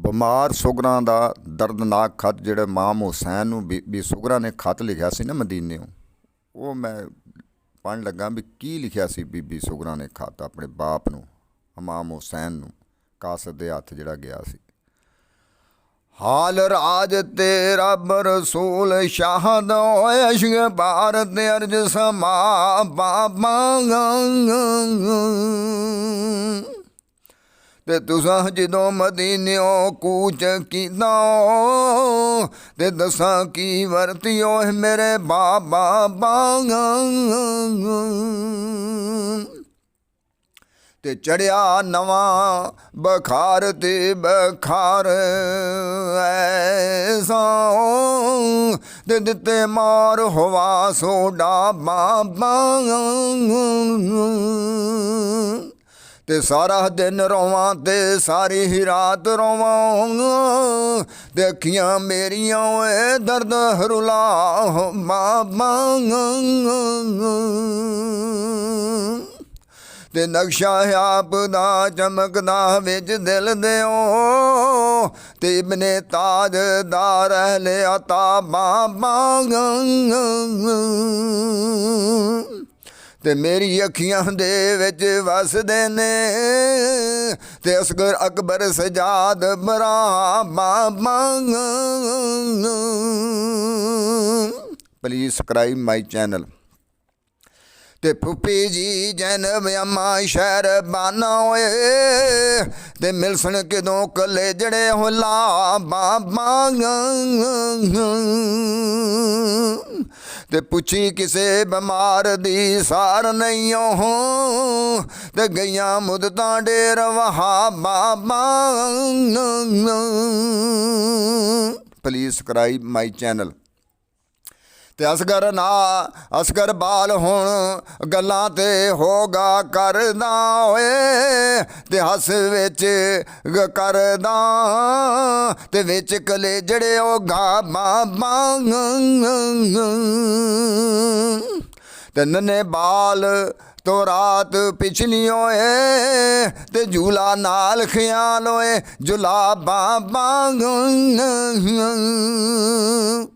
ਬਿਮਾਰ ਸੁਗਰਾਂ ਦਾ ਦਰਦਨਾਕ ਖਤ ਜਿਹੜੇ ਇਮਾਮ ਹੁਸੈਨ ਨੂੰ ਬੀਬੀ ਸੁਗਰਾ ਨੇ ਖਤ ਲਿਖਿਆ ਸੀ ਨਾ ਮਦੀਨਿਓਂ, ਉਹ ਮੈਂ ਪੜ੍ਹਨ ਲੱਗਾ ਵੀ ਕੀ ਲਿਖਿਆ ਸੀ ਬੀਬੀ ਸੁਗਰਾ ਨੇ ਖਤ ਆਪਣੇ ਬਾਪ ਨੂੰ, ਇਮਾਮ ਹੁਸੈਨ ਨੂੰ, ਕਾਸਦ ਦੇ ਹੱਥ ਜਿਹੜਾ ਗਿਆ ਸੀ। ਹਾਲ ਰਾਜ ਤੇ ਰੱਬ ਰਸੂਲ ਸ਼ਾਹਦ ਹੋਏ ਇਸ਼ਕ ਭਾਰਤ ਅਰਜ ਸਮਾ ਬਾਬਾ ਤੇ ਤੁਸਾਂ ਜਦੋਂ ਮਦੀਨਿਓਂ ਕੂਚ ਕੀਤਾ ਤੇ ਦਸਾਂ ਕੀ ਵਰਤਿਓ ਮੇਰੇ ਬਾਬਾ ਤੇ ਚੜਿਆ ਨਵਾਂ ਬਖਾਰ ਤੇ ਬਖਾਰ ਐਸਾ ਤੇ ਦਿੱਤੇ ਮਾਰ ਹਵਾ ਸੋਡਾ ਬਾਬਾ ਤੇ ਸਾਰਾ ਦਿਨ ਰੋਵਾਂ ਤੇ ਸਾਰੀ ਹੀ ਰਾਤ ਰੋਵਾਂ ਤੇ ਅੱਖੀਆਂ ਮੇਰੀਆਂ ਓਏ ਦਰਦ ਹਰੁਲਾ ਬਾਬਾ ਤੇ ਨਕਸ਼ਾ ਆਪ ਦਾ ਚਮਕਦਾ ਵਿੱਚ ਦਿਲ ਦਿਓ ਤੇ ਇਬਨੇ ਤਾਜਦਾਰ ਅਹਲੇ ਅਤਾ ਬਾਬਾ ਤੇ ਮੇਰੀ ਅੱਖੀਆਂ ਦੇ ਵਿੱਚ ਵਸਦੇ ਨੇ ਤੇ ਅਸਗਰ ਅਕਬਰ ਸਜਾਦ ਬਰਾ ਬਾਬਾ। Please subscribe my channel. ਤੇ ਫੁੱਫੀ ਜੀ ਜੈਨਬ ਅਮਾ ਸ਼ਹਿਰਬਾਨਾ ਓਏ ਤੇ ਮਿਲਸਣ ਕਿਦੋਂ ਕੱਲੇ ਜੜੇ ਹੁਲਾ ਬਾਬਾ ਤੇ ਪੁੱਛੀ ਕਿਸੇ ਬਿਮਾਰ ਦੀ ਸਾਰ ਨਹੀਂ ਉਹ ਤੇ ਗਈਆਂ ਮੁਦਤਾਂ ਡੇਰ ਵਹਾ ਬਾਬਾ। Please subscribe my channel. ਤੇ ਅਸਗਰ ਨਾ ਅਸਗਰ ਬਾਲ ਹੁਣ ਗੱਲਾਂ ਤੇ ਹੋਗਾ ਕਰਦਾ ਓਏ ਤੇ ਹੱਸ ਵਿੱਚ ਕਰਦਾ ਤੇ ਵਿੱਚ ਕਲੇ ਜਿਹੜੇ ਉਹ ਗਾ ਬਾਬਾ ਤੇ ਨੰਨੇ ਬਾਲ ਤੋਂ ਰਾਤ ਪਿਛਲੀ ਓਏ ਤੇ ਝੂਲਾ ਨਾਲ ਖਿਆਲ ਓਏ ਝੂਲਾ ਬਾਬਾ।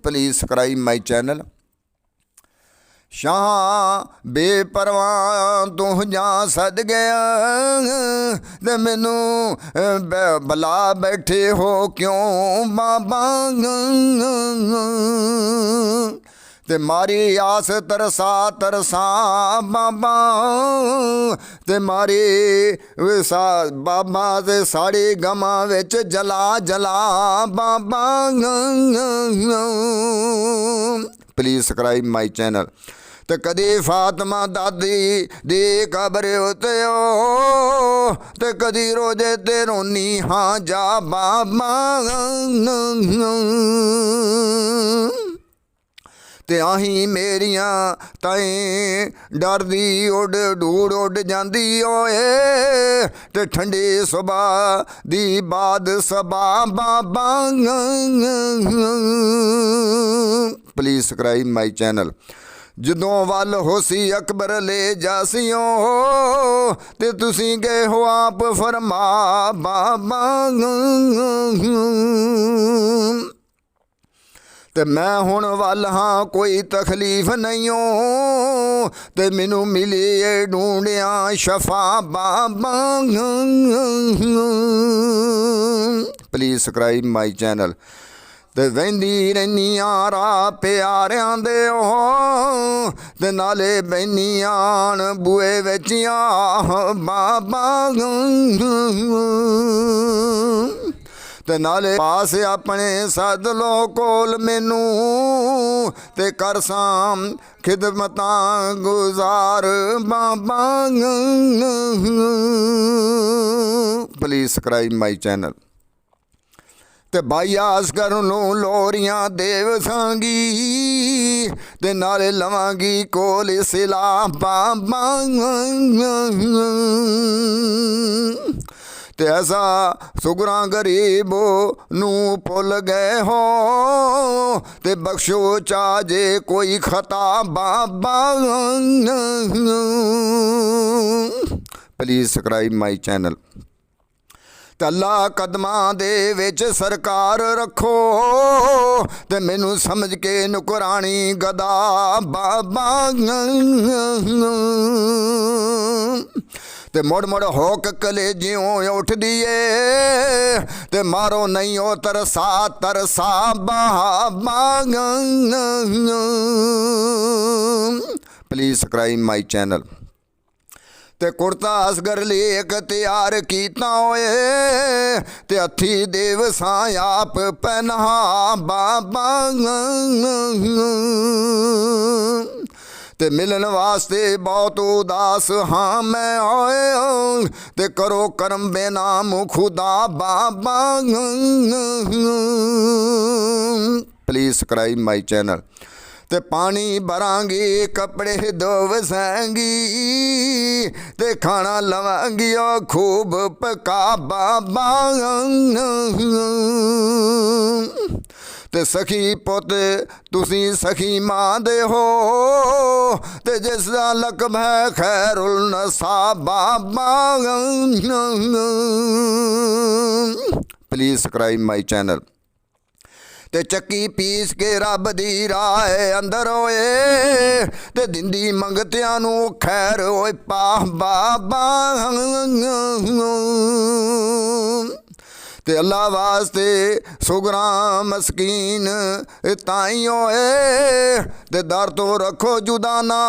Please subscribe my channel. ਸ਼ਾਹ ਬੇਪਰਵਾਹ ਤੂੰ ਜਾ ਸਦ ਗਿਆ ਤੇ ਮੈਨੂੰ ਬਲਾ ਬੈਠੇ ਹੋ ਕਿਉਂ ਬਾਬਾ ਤੇ ਮਾਰੀ ਆਸ ਤਰਸਾ ਤਰਸਾ ਬਾਬਾ ਤੇ ਮਾਰੀ ਵਿਸਾ ਬਾਬਾ ਤੇ ਸਾੜੀ ਗਮਾਂ ਵਿੱਚ ਜਲਾ ਜਲਾ ਬਾਬਾ। Please subscribe my channel. ਤੇ ਕਦੀ ਫਾਤਮਾ ਦਾਦੀ ਦੀ ਕਬਰ ਉਤੇ ਤੇ ਕਦੀ ਰੋਜੇ ਤੇ ਰੋਨੀ ਹਾਂ ਜਾ ਬਾਬਾ ਤੇ ਆਹੀਂ ਮੇਰੀਆਂ ਤਾਈਂ ਡਰਦੀ ਉੱਡ ਡੂੜ ਉੱਡ ਜਾਂਦੀ ਓਏ ਤੇ ਠੰਡੀ ਸੁਬਾ ਦੀ ਬਾਦ ਸਬਾ ਬਾਬਾ। Please subscribe my channel. ਜਦੋਂ ਵੱਲ ਹੋਸੀ ਅਕਬਰ ਲੈ ਜਾਸੀਓ ਤੇ ਤੁਸੀਂ ਗਏ ਹੋ ਆਪ ਫਰਮਾ ਬਾਬਾ ਤੇ ਮੈਂ ਹੁਣ ਵੱਲ ਹਾਂ ਕੋਈ ਤਕਲੀਫ ਨਹੀਂ ਓ ਤੇ ਮੈਨੂੰ ਮਿਲੀ ਏ ਢੂੰਡਿਆਂ ਸ਼ਫਾ ਬਾਬਾ। Please subscribe my channel. ਤੇ ਵਹਿੰਦੀ ਰਹਿੰਦੀਆਂ ਰਾਹ ਪਿਆਰਿਆਂ ਦੇ ਉਹ ਤੇ ਨਾਲੇ ਬੈਨੀਆਂ ਬੂਏ ਵਿੱਚ ਆ ਬਾਬਾ ਤੇ ਨਾਲੇ ਪਾਸ ਆਪਣੇ ਸੱਦ ਲੋ ਕੋਲ ਮੈਨੂੰ ਤੇ ਕਰ ਸਾਮ ਖਿਦਮਤਾਂ ਗੁਜ਼ਾਰ ਬਾਬਾ। Please subscribe my channel. ਤੇ ਬਾਈ ਅਸਗਰ ਨੂੰ ਲੋਰੀਆਂ ਦੇਵ ਸਾਂਗੀ ਤੇ ਨਾਲੇ ਲਵਾਂਗੀ ਕੋਲ ਸਿਲਾ ਬਾਬਾ ਤੇ ਐਸਾ ਸੁਗਰਾਂ ਗਰੀਬੋ ਨੂੰ ਭੁੱਲ ਗਏ ਹੋ ਤੇ ਬਖਸ਼ੋ ਚਾਜੇ ਕੋਈ ਖਤਾ ਬਾਬਾ। Please subscribe my channel. तला कदमां दे विच सरकार रखो ते मैनू समझ के नुकरानी गदा बाबा ते मुड़ मुड़ होक कलेजियों उठ दिए ते मारो नहीं ओ तरसा तरसा बाबा। Please subscribe my channel. ते कुर्ता असगर लेक तैयार कीता होए ते हथी देव सां आप पहना बाबा। ते मिलन वास्ते बहुत उदास हाँ मैं होए ते करो करम बेनाम खुदा बाबा। Please subscribe my channel. ते पानी भरांगी कपड़े धोवसांगी ते खाना लवांगी खूब पका बाबा। ते सखी पुत तुसी सखी मां दे हो ते जिसदा लकब है खैरुल नसा बाबा। Please subscribe my channel. ते चक्की पीस के रब दी राह अंदर होए ते दिंदी मंगतियां नू खैर होए पा बाबा। ते अल्लाह वास्ते सुगरा मस्कीन ताई होए ते दर तो रखो जुदा ना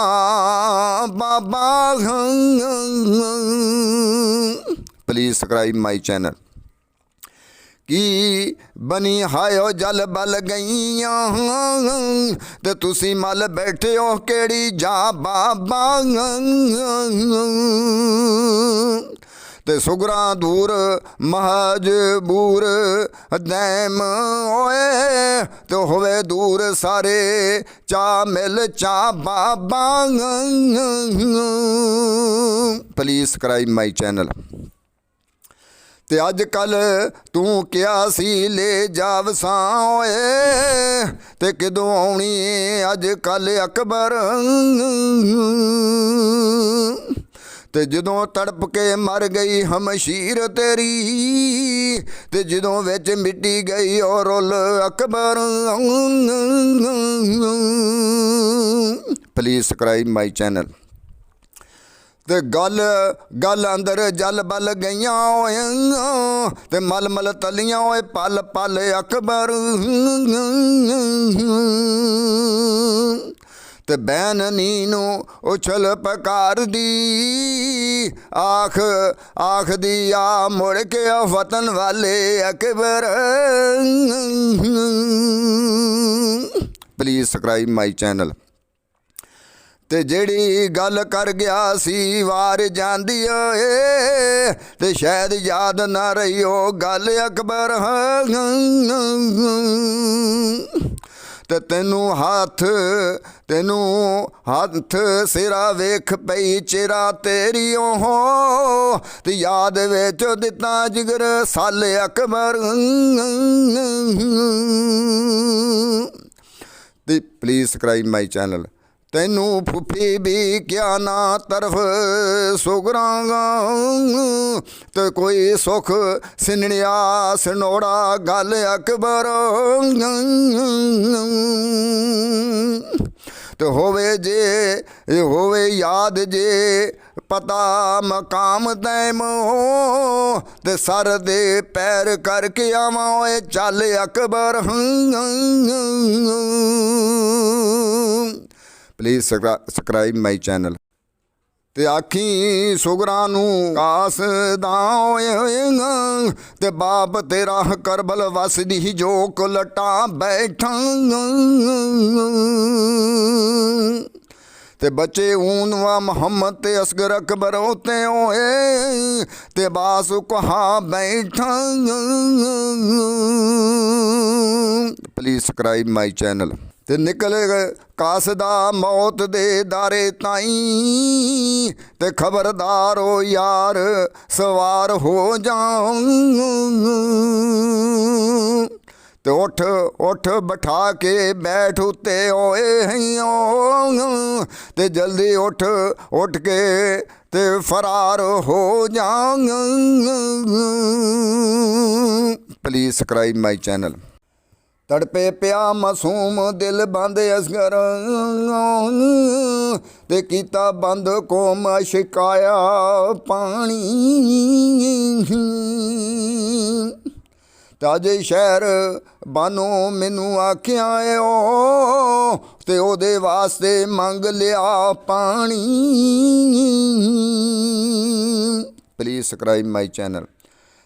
बाबा। Please subscribe my channel. की बनी हायो जल बल गईयां ते तुसी मल बैठे हो केड़ी जा बाबा। ते सुगरा दूर महजबूर दैम होए तो होवे दूर सारे चा मिल चा बाबा। Please subscribe my channel. ते अज कल तू क्या सी ले जावसां होए ते किदों आउणी अज कल अकबर। ते जदों तड़प के मर गई हमशीर तेरी ते जदों विच मिट्टी गई और rule Akbar. Please subscribe my channel. ते गल गल अंदर जल बल गईयां होए ते मल मल तलियां होए पल पल अकबर। ते बैन नीनू उछल पकार दी आख आख दी आ मुड़ के वतन वाले Akbar. Please subscribe my channel. ते जेड़ी गल कर गया सी वार जांदी ए ते शायद याद ना रही हो गल अकबर। ते तेनू हाथ सिरा वेख पई चेरा तेरी हो ते याद विच दिता जिगर साल अकबर। Please subscribe my channel. तैनू फुफी भी क्या ना तरफ सुगरांगा ते कोई सुख सिनड़िया सनोड़ा गल अकबर। ते होवे जे होवे याद जे पता मकाम तैम हो ते सर दे पैर करके आवा ओए चल Akbar. Please subscribe my channel. ते आखी सुगरा नू कास दाएगा ते बाप तेरा करबल वसदी जो लटा बैठा। ते बच्चे ऊन व मोहम्मद ते असगर अकबर होते होए ते बासु कहा बैठा। Please subscribe my channel. ते निकल कासदा मौत दे दारे ताई ते खबरदार हो यार सवार हो जाऊं। ਤੇ ਉੱਠ ਬਿਠਾ ਕੇ ਬੈਠ ਉੱਤੇ ਓਏ ਹਈਓ, ਤੇ ਜਲਦੀ ਉੱਠ ਕੇ ਤੇ ਫਰਾਰ ਹੋ ਜਾਂ। Please subscribe my channel. ਤੜਪੇ ਪਿਆ ਮਾਸੂਮ ਦਿਲ ਬੰਦ ਅਸਗਰ, ਤੇ ਕੀਤਾ ਬੰਦ ਕੋਮ ਸ਼ਿਕਾਇਆ ਪਾਣੀ। ਤਾਜੇ ਸ਼ਹਿਰ ਬਾਨੋ ਮੈਨੂੰ ਆਖਿਆ ਓ, ਤੇ ਉਹਦੇ ਵਾਸਤੇ ਮੰਗ ਲਿਆ ਪਾਣੀ। Please subscribe my channel.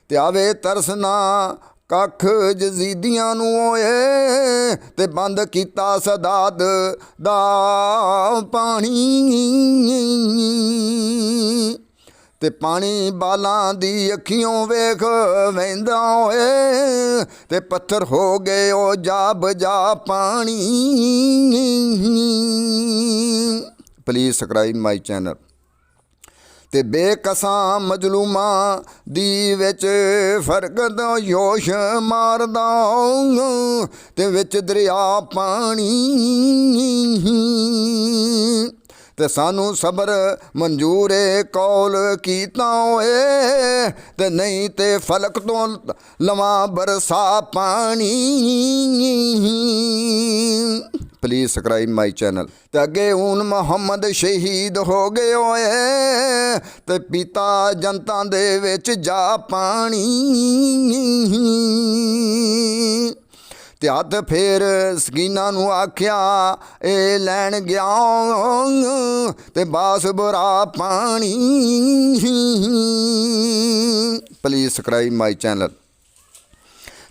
ਤੇ ਆਵੇ ਤਰਸ ਨਾ ਕੱਖ ਜਜ਼ੀਦੀਆਂ ਨੂੰ ਓਏ, ਤੇ ਬੰਦ ਕੀਤਾ ਸਦਾਦ ਦਾ ਪਾਣੀ। ਤੇ ਪਾਣੀ ਬਾਲਾਂ ਦੀ ਅੱਖੀਓਂ ਵੇਖ ਵਹਿੰਦਾ ਓਏ, ਤੇ ਪੱਥਰ ਹੋ ਗਏ ਉਹ ਜਾ ਬਜਾ ਪਾਣੀ। Please subscribe my channel. ਤੇ ਬੇਕਸਾਂ ਮਜਲੂਮਾਂ ਦੀ ਵਿੱਚ ਫਰਕ ਦਾ ਯੋਸ਼ ਮਾਰਦਾ, ਤੇ ਵਿੱਚ ਦਰਿਆ ਪਾਣੀ। ਤੇ ਸਾਨੂੰ ਸਬਰ ਮਨਜ਼ੂਰ ਏ ਕੌਲ ਕੀਤਾ ਓਏ, ਤੇ ਨਹੀਂ ਤੇ ਫਲਕ ਤੋਂ ਲਵਾਂ ਬਰਸਾ ਪਾਣੀ। Please subscribe my channel. ਤੇ ਅੱਗੇ ਹੁਣ ਮੁਹੰਮਦ ਸ਼ਹੀਦ ਹੋ ਗਏ ਓਏ, ਤੇ ਪੀਤਾ ਜਨਤਾ ਦੇ ਵਿੱਚ ਜਾ ਪਾਣੀ। ਤੇ ਹੱਥ ਫੇਰ ਸਕੀਨਾ ਨੂੰ ਆਖਿਆ ਇਹ ਲੈਣ ਗਿਆ, ਤੇ ਬਾਸ ਬੁਰਾ ਪਾਣੀ। Please subscribe my channel.